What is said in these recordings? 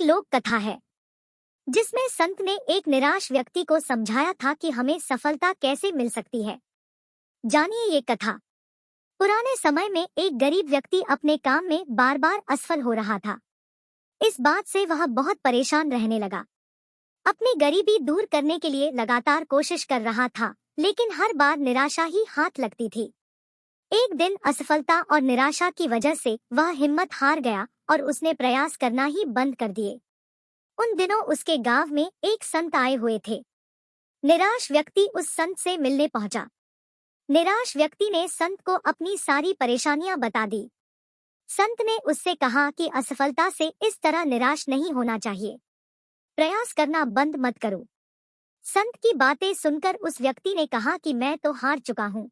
एक लोक कथा है जिसमें संत ने एक निराश व्यक्ति को समझाया था कि हमें सफलता कैसे मिल सकती है। जानिए ये कथा। पुराने समय में एक गरीब व्यक्ति अपने काम में बार बार असफल हो रहा था। इस बात से वह बहुत परेशान रहने लगा। अपनी गरीबी दूर करने के लिए लगातार कोशिश कर रहा था, लेकिन हर बार निराशा ही हाथ लगती थी। एक दिन असफलता और निराशा की वजह से वह हिम्मत हार गया और उसने प्रयास करना ही बंद कर दिए। उन दिनों उसके गांव में एक संत आए हुए थे। निराश व्यक्ति उस संत से मिलने पहुंचा। निराश व्यक्ति ने संत को अपनी सारी परेशानियां बता दी। संत ने उससे कहा कि असफलता से इस तरह निराश नहीं होना चाहिए, प्रयास करना बंद मत करो। संत की बातें सुनकर उस व्यक्ति ने कहा कि मैं तो हार चुका हूँ।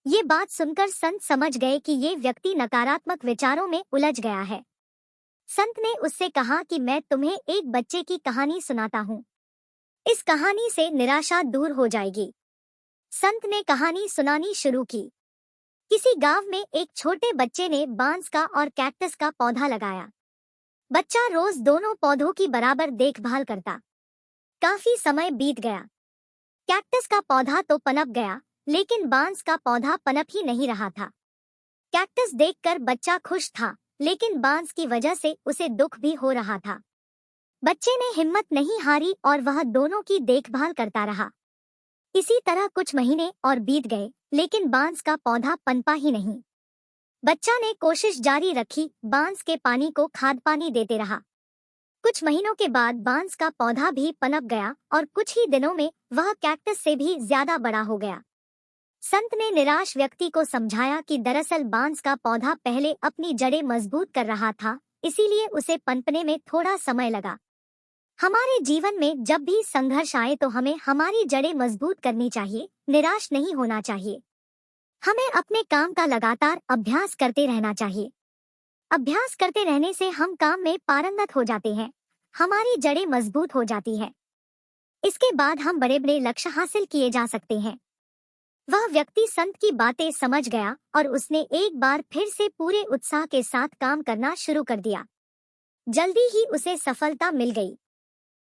ये बात सुनकर संत समझ गए कि ये व्यक्ति नकारात्मक विचारों में उलझ गया है। संत ने उससे कहा कि मैं तुम्हें एक बच्चे की कहानी सुनाता हूँ। इस कहानी से निराशा दूर हो जाएगी। संत ने कहानी सुनानी शुरू की। किसी गांव में एक छोटे बच्चे ने बांस का और कैक्टस का पौधा लगाया। बच्चा रोज दोनों पौधों की बराबर देखभाल करता। काफी समय बीत गया। कैक्टस का पौधा तो पनप गया, लेकिन बांस का पौधा पनप ही नहीं रहा था। कैक्टस देखकर बच्चा खुश था, लेकिन बांस की वजह से उसे दुख भी हो रहा था। बच्चे ने हिम्मत नहीं हारी और वह दोनों की देखभाल करता रहा। इसी तरह कुछ महीने और बीत गए, लेकिन बांस का पौधा पनपा ही नहीं। बच्चा ने कोशिश जारी रखी, बांस के पानी को खाद पानी देते रहा। कुछ महीनों के बाद बांस का पौधा भी पनप गया और कुछ ही दिनों में वह कैक्टस से भी ज्यादा बड़ा हो गया। संत ने निराश व्यक्ति को समझाया कि दरअसल बांस का पौधा पहले अपनी जड़ें मजबूत कर रहा था, इसीलिए उसे पनपने में थोड़ा समय लगा। हमारे जीवन में जब भी संघर्ष आए तो हमें हमारी जड़ें मजबूत करनी चाहिए, निराश नहीं होना चाहिए। हमें अपने काम का लगातार अभ्यास करते रहना चाहिए। अभ्यास करते रहने से हम काम में पारंगत हो जाते हैं, हमारी जड़ें मजबूत हो जाती है। इसके बाद हम बड़े बड़े लक्ष्य हासिल किए जा सकते हैं। वह व्यक्ति संत की बातें समझ गया और उसने एक बार फिर से पूरे उत्साह के साथ काम करना शुरू कर दिया। जल्दी ही उसे सफलता मिल गई।